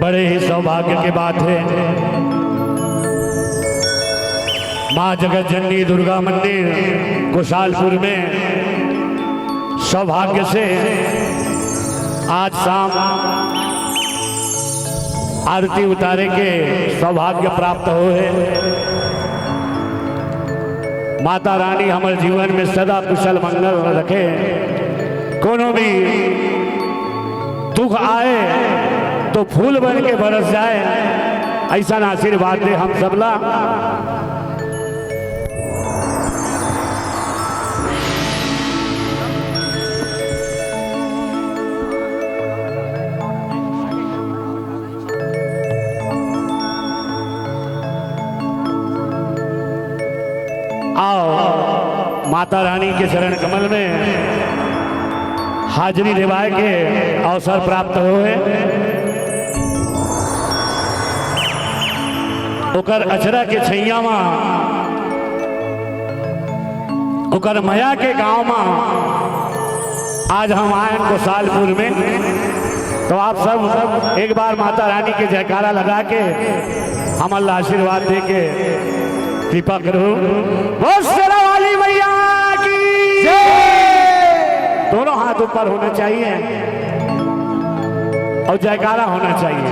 बड़े ही सौभाग्य की बात है। माँ जगत जननी दुर्गा मंदिर कुशालपुर में सौभाग्य से आज शाम आरती उतारे के सौभाग्य प्राप्त हो है। माता रानी हमारे जीवन में सदा कुशल मंगल रखे, कोनो भी दुख आए तो फूल बन के बरस जाए, ऐसा आशीर्वाद दे हम सबला। आओ माता रानी के चरण कमल में हाजरी निभाए के अवसर प्राप्त हुए। ओकर अचरा के छैया में, ओकर मया के गांव में आज हम आए कुशालपुर में। तो आप सब एक बार माता रानी के जयकारा लगा के हम अल्लाह आशीर्वाद दे के कृपा करो। वो शेरा वाली मैया की जय। दोनों हाथ ऊपर होना चाहिए और जयकारा होना चाहिए।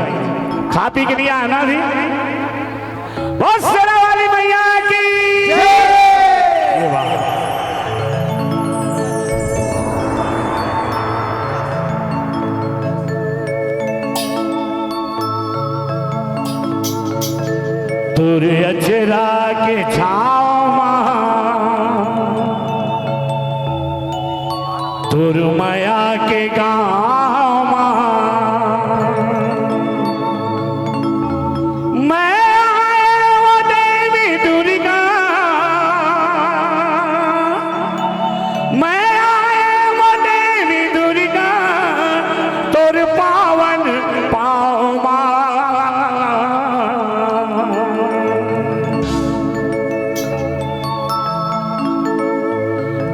खा पी के नहीं आया ना भी। वो शेरा वाली मैया की जय। तुर अचरा के छाँव तुर माया के गाँव मैं आया वो देवी दुर्गा, मैं आया वो देवी दुर्गा तुर पावन पाँव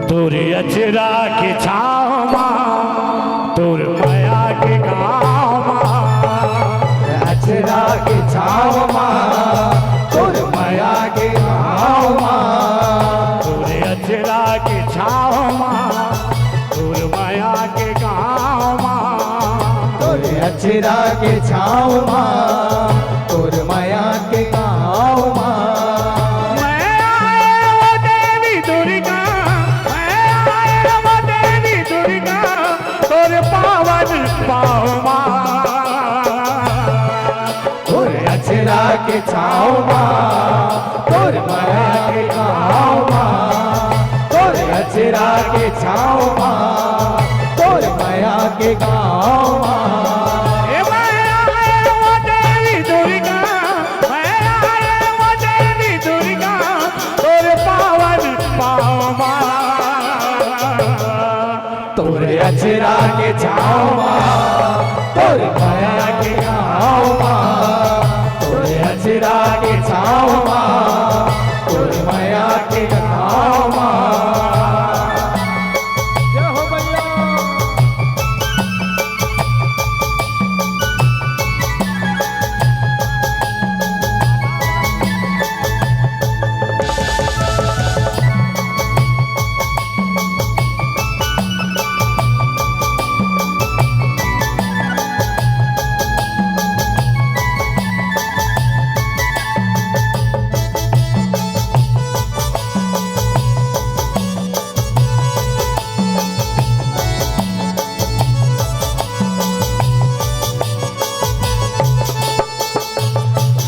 तुर अचरा के छाँव तुर माया के गाँव, अचरा के छाँव तुर माया के गाँव, तुर अचरा के छाँव तुर माया के गाँव, तुर अचरा के छाँव तुर माया के गाँव। अचरा के छाँव तुर माया के गाँव, तुर अचरा के छाँव तुर माया के गाँव। तुर अचरा के छाँव तुर माया के गाँव, तुर अचरा के छाँव तुर माया के गाँव। जय हो मैया।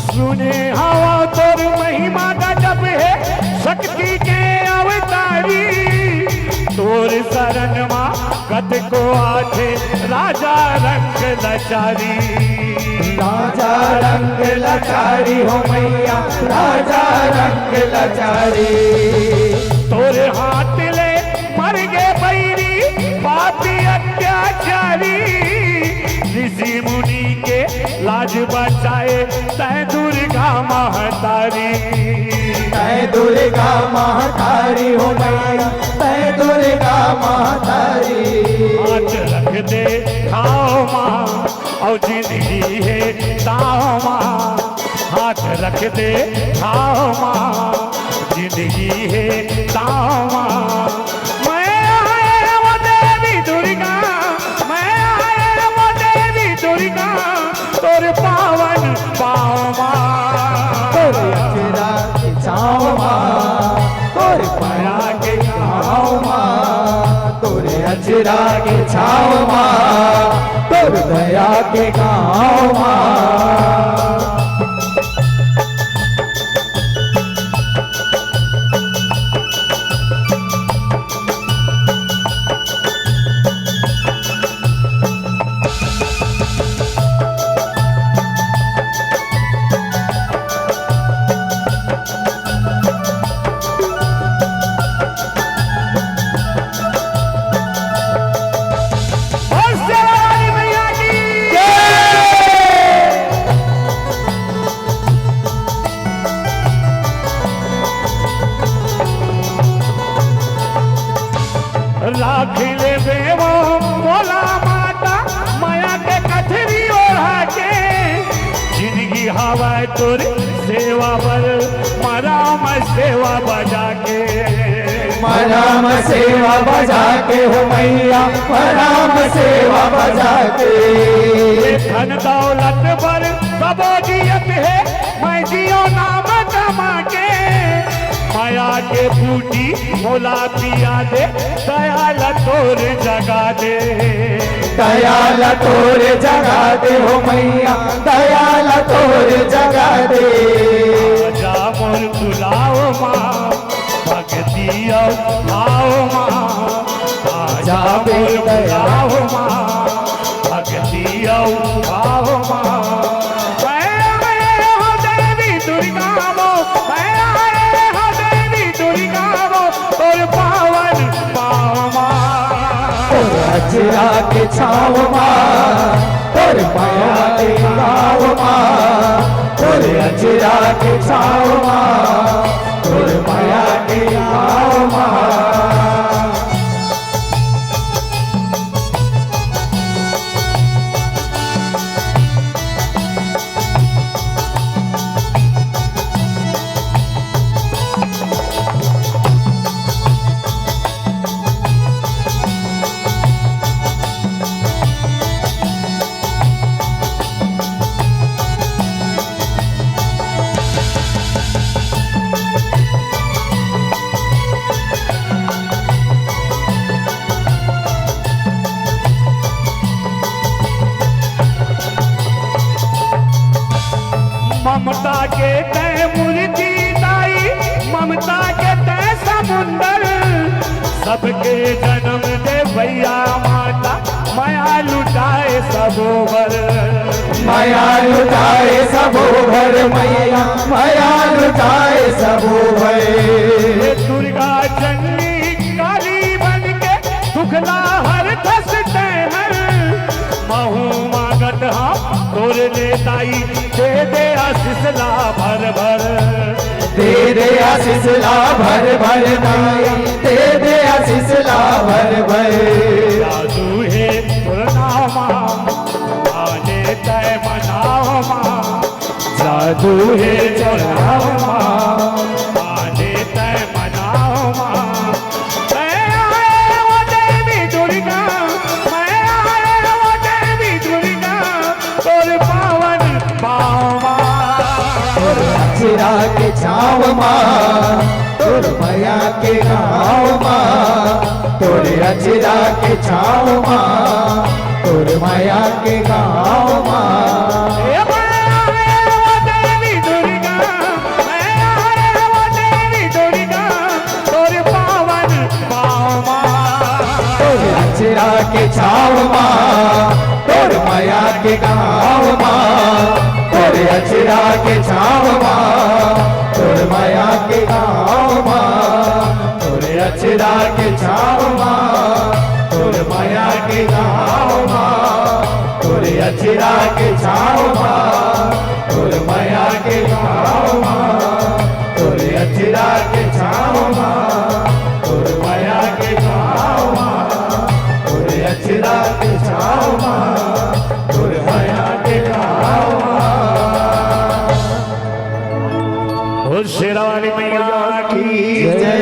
सुने हवा तोर महिमा का जब है शक्ति के अवतारी, तोर शरण माँ कद को आठे राजा रंग लचारी, राजा रंग लचारी हो मैया राजा रंग लचारी। तोरे हाथ ले मर गे बैरी पापी अत्याचारी, ऋषि मुनि के लाज बचाए तै दुर्गा महतारी, तै दुर्गा महतारी हो मैया तै दुर्गा महतारी। हाथ रख दे खाओ माँ और जिंदगी है दाव माँ हाथ रख दे खाओ माँ जिंदगी है दाव माँ मैं आए वो देवी दुर्गा मैं आए वो देवी दुर्गा तोर पावन पाओ माँ तोरे अचरा के छाँव माँ तोरे माया के गाँव माँ तोरे अचरा के छाँव माँ तोरे दया के गाँव माँ राख ले देवो बोला माता माया के कथरी ओढ़ा के जिंदगी हवा तोर सेवा पर मराम सेवा बजा के मराम सेवा बजा के हो मैया मराम सेवा बजा के धन दौलत पर सबो जियत है मैं जियो नाम कमा के माया के बूटी मोला पिया दे दयाल तोर जगा दे दयाल तोर जगा दे हो मैया दयाल तोर जगा दे आजा मोर बुलाओ माँ भक्ति आओ माँ आजा मोर बुलाओ माँ भक्ति आओ माँ मैं आए हो देवी दुर्गा वो मैं आए हो देवी दुर्गा वो तोर पावन पाओ माँ तोर अचरा के छाँव माँ तोर माया के गाँव माँ तोर अचरा के छाँव माँ तोर माया के गाँव माँ ममता के तय मूर्ति दाई ममता के तय समुंदर सबके जन्म दे भैया माता माया लुटाए सबोवर माया लुटाए सबोभर मैया माया लुटाए सबोभर दुर्गा चंडी काली बन के दुखला हर दस हर महू मांगत हम तोर ले दाई दे आशीषला भर भर दे आशीषला भर भर माया दे आशीषला भर भर जादू है तोर नाम आने तय मनाओ माँ जादू है तोर नाम आने तय मनाओ माँ मैं आए वो देवी दुर्गा मैं आए वो देवी दुर्गा तोर पावन पाओ तोर अचरा के छाँव माँ तोर माया के गाँव माँ तोर अचरा के छाँव माँ तोर माया के गाँव माँ अचरा के छाँव माँ तोर माया के गाँव माँ तोर अचरा के छाँव माँ तोर माया के गाँव माँ तोर अचरा के छाँव माँ तोर माया के गाँव माँ तोर अचरा के छाँव माँ तोर माया के गाँव माँ तोर अचरा के छाँव माँ तोर माया के गाँव माँ अचरा के छाँव माँ तोर माया उस शेरा वाली मैया की जय